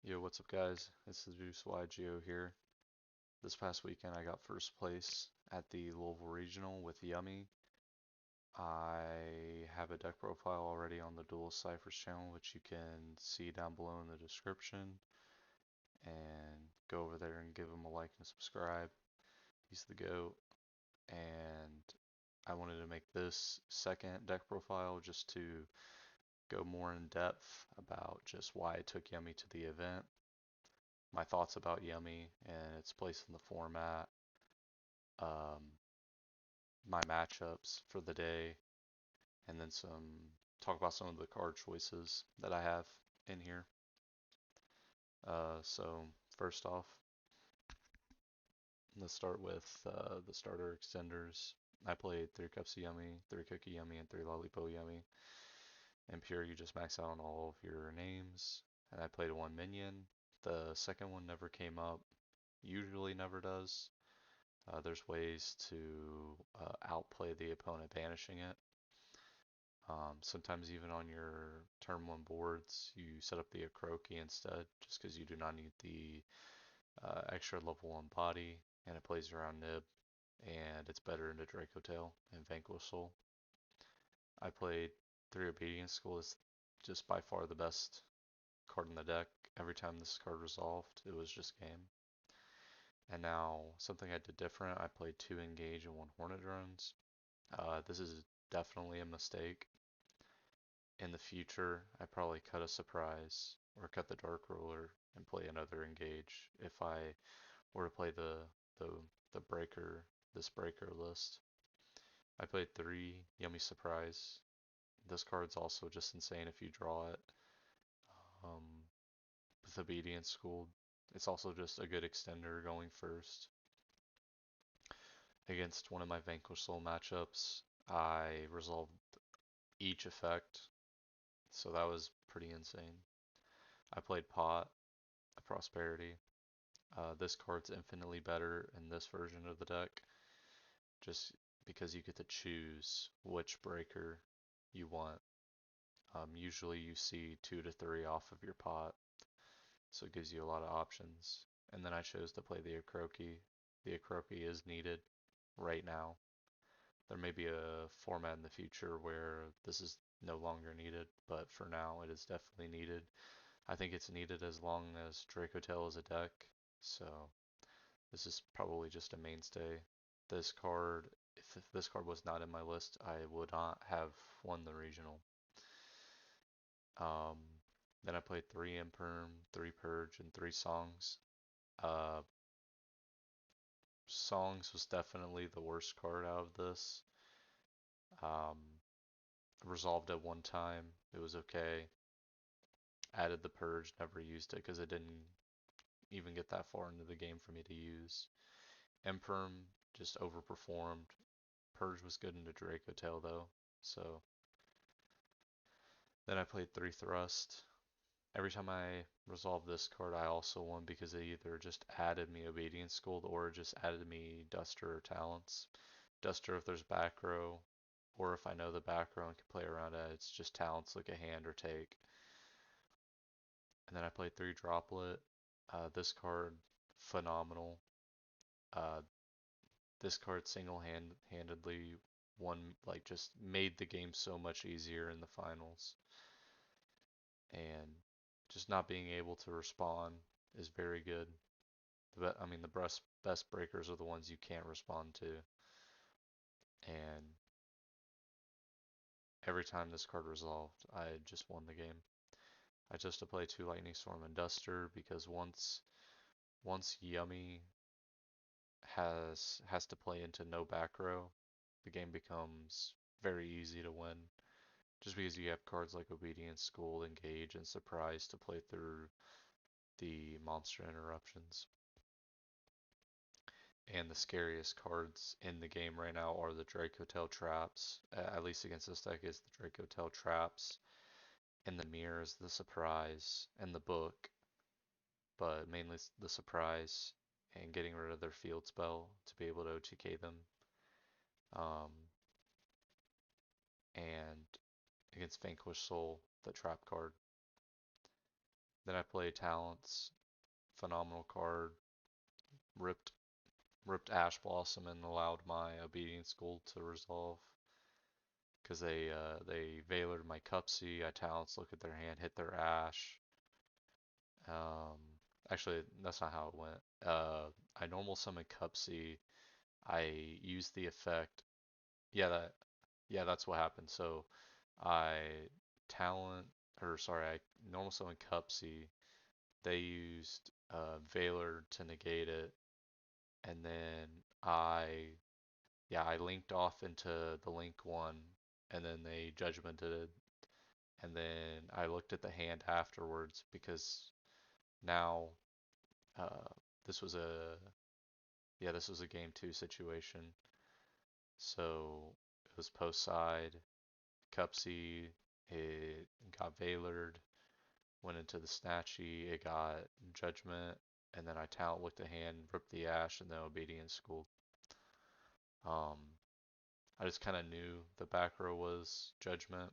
Yo, what's up, guys? This is Juice YGO here. This past weekend, I got first place at the Louisville Regional with Yummy. I have a deck profile already on the Dual Ciphers channel, which you can see down below in the description. And go over there and give him a like and subscribe. He's the GOAT. And I wanted to make this second deck profile just to go more in depth about just why I took Yummy to the event, my thoughts about Yummy and its place in the format, um, my matchups for the day, and then talk about some of the card choices that I have in here. So first off, let's start with the starter extenders. I played 3 cups of Yummy, 3 cookie Yummy, and 3 lollipop Yummy. In pure, you just max out on all of your names. And I played 1 minion. The second one never came up, usually never does. There's ways to outplay the opponent banishing it. Sometimes even on your turn 1 boards, you set up the Akroki instead, just because you do not need the extra level 1 body, and it plays around Nib, and it's better into Draco Tail and Vanquish Soul. I played 3 Obedience School is just by far the best card in the deck. Every time this card resolved, it was just game. And now, something I did different, I played 2 Engage and 1 Hornet Drones. This is definitely a mistake. In the future, I probably cut a surprise or cut the Dark Ruler and play another Engage if I were to play the the breaker this breaker list. I played 3 Yummy Surprise. This card's also just insane if you draw it. Um, with Obedience School, it's also just a good extender going first. Against one of my Vanquish Soul matchups, I resolved each effect, so that was pretty insane. I played Pot, a Prosperity. This card's infinitely better in this version of the deck, just because you get to choose which breaker you want. Usually you see 2 to 3 off of your pot, so it gives you a lot of options. And then I chose to play the Akroki. The Akroki is needed right now. There may be a format in the future where this is no longer needed, but for now it is definitely needed. I think it's needed as long as Draco Tail is a deck, so this is probably just a mainstay. This card, if this card was not in my list, I would not have won the regional. Um, then I played 3 Imperm, 3 Purge, and 3 Songs. Uh, Songs was definitely the worst card out of this. Um, Resolved at one time, it was okay. Added the Purge, never used it because it didn't even get that far into the game for me to use. Imperm just overperformed. Purge was good into Draco Tail though, so then I played 3 Thrust. Every time I resolved this card, I also won because it either just added me Obedience School or just added me Duster or Talents. Duster if there's back row, or if I know the back row and can play around it, it's just Talents like a hand or take. And then I played 3 Droplet. This card, phenomenal. Uh, this card single-handedly won, like just made the game so much easier in the finals. And just not being able to respond is very good. I mean, the best breakers are the ones you can't respond to. And every time this card resolved, I just won the game. I chose to play 2 Lightning Storm and Duster because once Yummy has to play into no back row, the game becomes very easy to win. Just because you have cards like Obedience, School, Engage, and Surprise to play through the monster interruptions. And the scariest cards in the game right now are the Draco Tail traps. At least against this deck is the Draco Tail traps, and the mirror is the surprise, and the book, but mainly the surprise, and getting rid of their field spell to be able to OTK them. Um, and against Vanquish Soul, the trap card. Then I play Talents, phenomenal card, ripped Ash Blossom and allowed my Obedience Gold to resolve because they Veilered my Cupsy. I Talents, look at their hand, hit their Ash. Um, Actually, that's not how it went. I normal summon Cupsy. I used the effect. Yeah, that's what happened. So I talent, or sorry, I normal summon Cupsy. They used Veiler to negate it, and then I linked off into the link one, and then they judgmented it, and then I looked at the hand afterwards because now uh, this was a this was a game two situation. So it was post side, Cupsy, it got Veilered, went into the Snatchy, it got Judgment, and then I talent looked at hand, ripped the Ash, and then Obedience School. Um, I just kind of knew the back row was Judgment,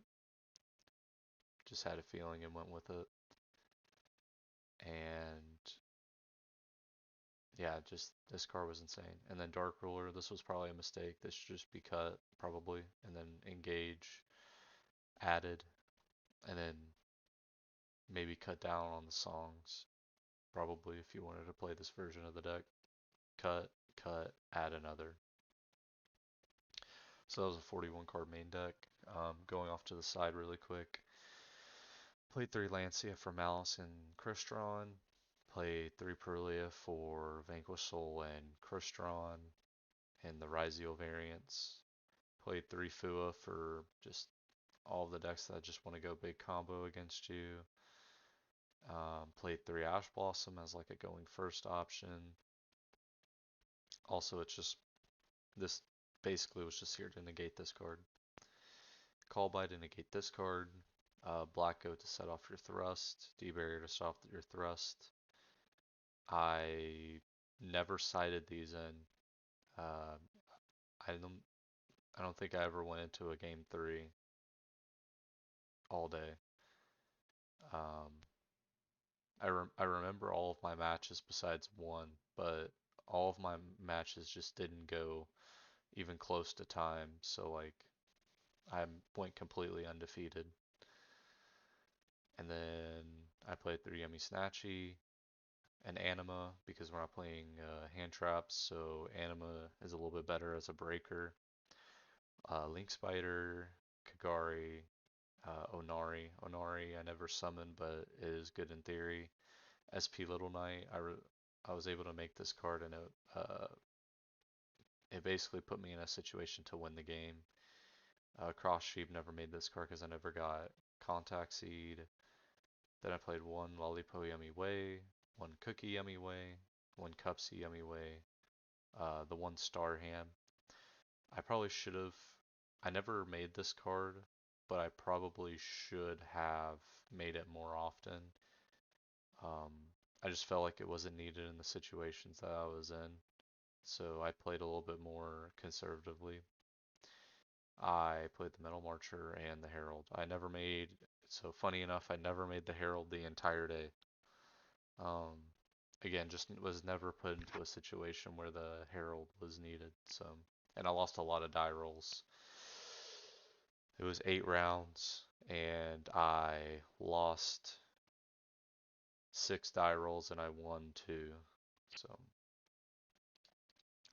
just had a feeling and went with it. And yeah, just this card was insane. And then Dark Ruler, this was probably a mistake. This should just be cut, probably. And then Engage added, and then maybe cut down on the songs, probably, if you wanted to play this version of the deck. Cut, cut, add another. So that was a 41 card main deck. Going off to the side really quick. Played 3 Lancia for Malice and Crystron. Played 3 Purlia for Vanquish Soul and Crystron and the Rhysio variants. Played 3 Fua for just all the decks that just want to go big combo against you. Played 3 Ash Blossom as like a going first option. Also, it's just this basically was just here to negate this card. Call by to negate this card. Black Goat to set off your thrust. D-Barrier to stop your thrust. I never cited these in. Uh, I don't think I ever went into a game three all day. Um, I remember all of my matches besides one, but all of my matches just didn't go even close to time. So like I went completely undefeated. And then I played 3 Yummy Snatchy and Anima because we're not playing hand traps, so Anima is a little bit better as a breaker. Link Spider, Kagari, Onari I never summoned, but it is good in theory. SP Little Knight, I was able to make this card, and it basically put me in a situation to win the game. Cross Sheep never made this card because I never got Contact Seed. Then I played 1 Lollipop Yummy Way, 1 Cookie Yummy Way, 1 Cupsy Yummy Way, the 1 Star Ham. I probably should have. I never made this card, but I probably should have made it more often. Um, I just felt like it wasn't needed in the situations that I was in, so I played a little bit more conservatively. I played the Metal Marcher and the Herald. So funny enough, I never made the Herald the entire day. Um, Again, just was never put into a situation where the Herald was needed. So, and I lost a lot of die rolls. It was 8 rounds, and I lost 6 die rolls, and I won 2. So,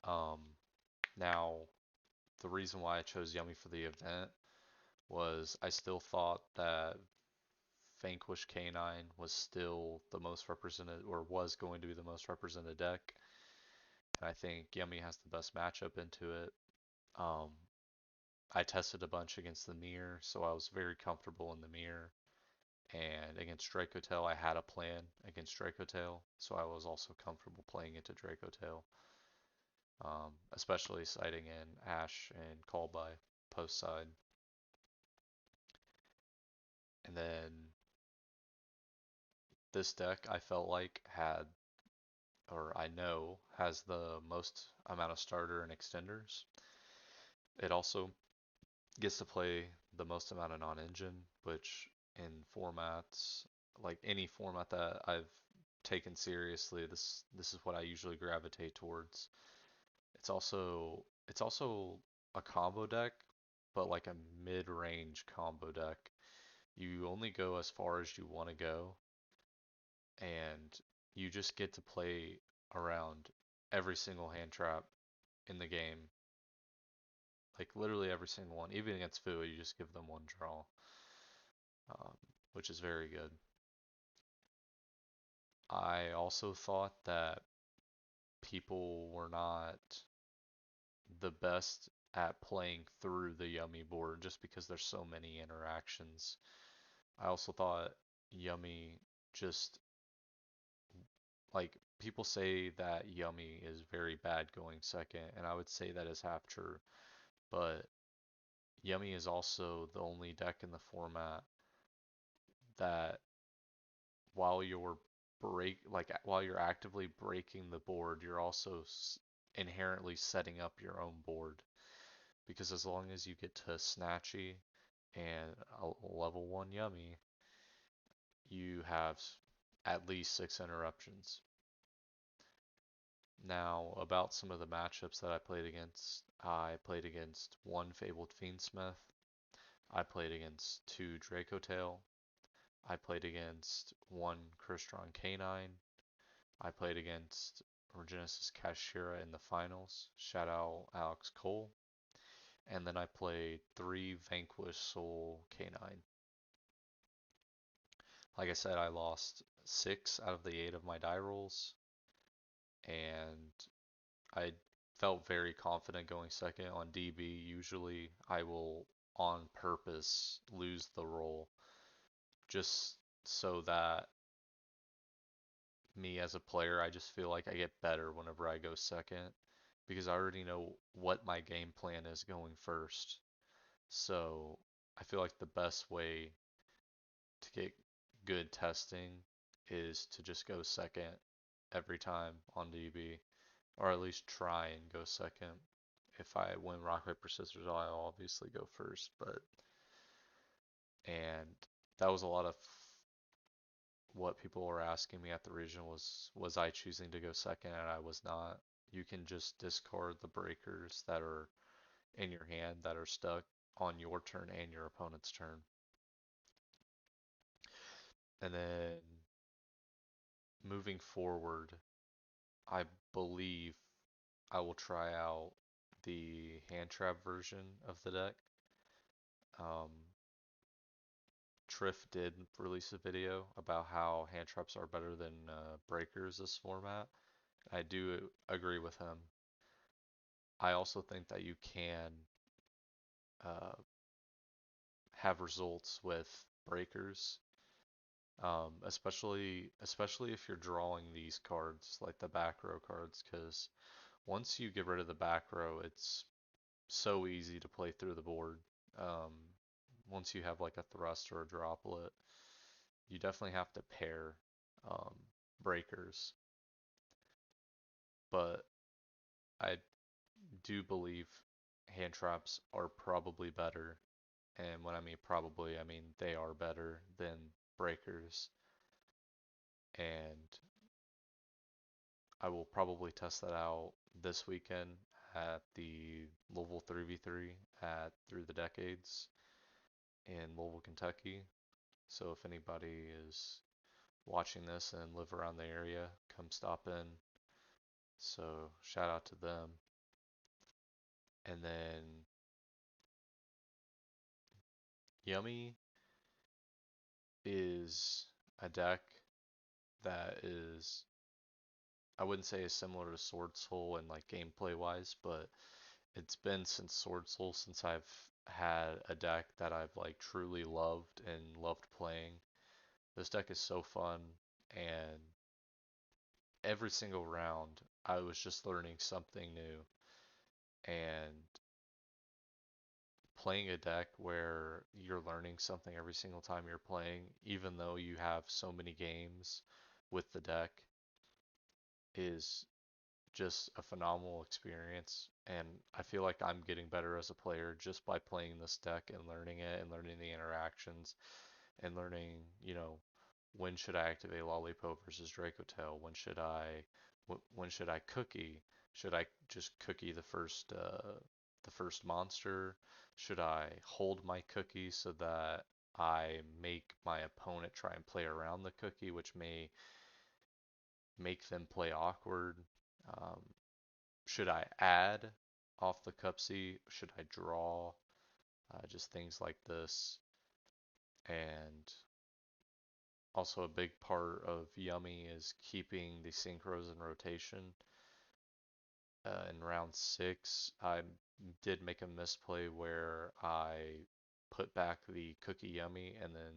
um, now the reason why I chose Yummy for the event was I still thought that Vanquish Canine was still the most represented, or was going to be the most represented deck. And I think Yummy has the best matchup into it. Um, I tested a bunch against the mirror, so I was very comfortable in the mirror. And against Dracotail, I had a plan against Dracotail, so I was also comfortable playing into Dracotail, especially siding in Ash and Call by post side. And then this deck I felt like had, or I know, has the most amount of starter and extenders. It also gets to play the most amount of non-engine, which in formats like any format that I've taken seriously, this is what I usually gravitate towards. It's also a combo deck, but like a mid-range combo deck. You only go as far as you want to go, and you just get to play around every single hand trap in the game. Like literally every single one. Even against Fua, you just give them one draw, um, which is very good. I also thought that people were not the best at playing through the Yummy board just because there's so many interactions. I also thought Yummy just like people say that Yummy is very bad going second, and I would say that is half true. But Yummy is also the only deck in the format that while you're while you're actively breaking the board, you're also inherently setting up your own board because as long as you get to Snatchy and a level 1 Yummy, you have at least 6 interruptions. Now, about some of the matchups that I played against one Fabled Fiendsmith, I played against two Draco Tail, I played against one Crystron Canine, I played against Regenesis Kashira in the finals, shout out Alex Cole, and then I played three Vanquish Soul Canine. Like I said, I lost 6 out of the 8 of my die rolls, and I felt very confident going second on DB. Usually, I will on purpose lose the roll just so that me as a player, I just feel like I get better whenever I go second because I already know what my game plan is going first. So I feel like the best way to get good testing is to just go second every time on DB, or at least try and go second. If I win rock paper scissors, I'll obviously go first. But and that was a lot of what people were asking me at the region was I choosing to go second, and I was not. You can just discard the breakers that are in your hand that are stuck on your turn and your opponent's turn. And then moving forward, I believe I will try out the hand trap version of the deck. Um, Triff did release a video about how hand traps are better than breakers this format. I do agree with him. I also think that you can uh, have results with breakers, especially if you're drawing these cards like the back row cards, because once you get rid of the back row, it's so easy to play through the board. Um, Once you have like a thrust or a droplet, you definitely have to pair um, breakers. But I do believe hand traps are probably better. And when I mean probably, I mean they are better than breakers. And I will probably test that out this weekend at the Louisville 3v3 at Through the Decades in Louisville, Kentucky. So if anybody is watching this and live around the area, come stop in. So shout out to them. And then Yummy is a deck that is, I wouldn't say is similar to Sword Soul and like gameplay wise, but it's been since Sword Soul since I've had a deck that I've like truly loved and loved playing. This deck is so fun, and every single round I was just learning something new. And playing a deck where you're learning something every single time you're playing, even though you have so many games with the deck, is just a phenomenal experience. And I feel like I'm getting better as a player just by playing this deck and learning it and learning the interactions and learning, when should I activate Lollipo versus Dracotail? When should I cookie? Should I just cookie the first monster? Should I hold my cookie so that I make my opponent try and play around the cookie, which may make them play awkward? Um, should I add off the cupsy? Should I draw? Just things like this. And also, a big part of Yummy is keeping the synchros in rotation. In round six, I did make a misplay where I put back the Cookie Yummy and then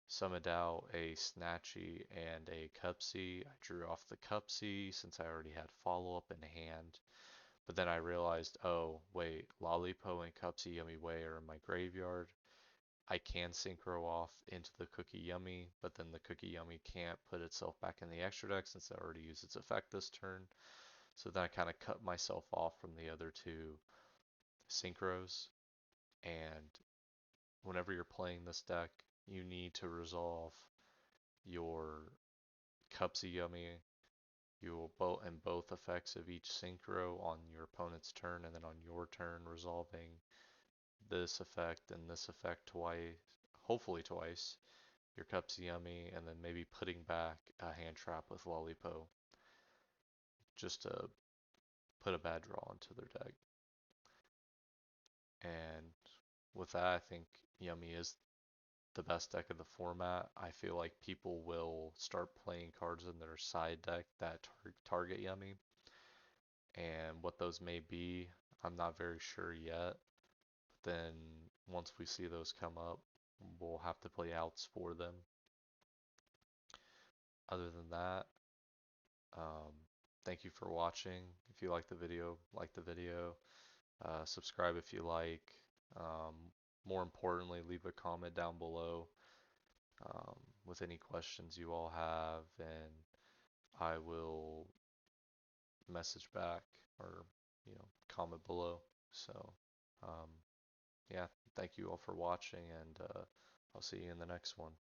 summoned out a Snatchy and a Cupsy. I drew off the Cupsy since I already had follow up in hand. But then I realized, oh, wait, Lollipo and Cupsy Yummy Way are in my graveyard. I can synchro off into the Cookie Yummy, but then the Cookie Yummy can't put itself back in the extra deck since I already used its effect this turn. So then I kind of cut myself off from the other two synchros. And whenever you're playing this deck, you need to resolve your Cupsy Yummy, you will both effects of each synchro on your opponent's turn, and then on your turn resolving this effect and this effect twice, hopefully twice, your Cup's Yummy, and then maybe putting back a hand trap with Lollipo just to put a bad draw into their deck. And with that, I think Yummy is the best deck of the format. I feel like people will start playing cards in their side deck that target Yummy, and what those may be, I'm not very sure yet. But then once we see those come up, we'll have to play outs for them. Other than that, um, thank you for watching. If you like the video. Subscribe if you like. Um, More importantly, leave a comment down below with any questions you all have, and I will message back or comment below. So um, yeah, thank you all for watching, and I'll see you in the next one.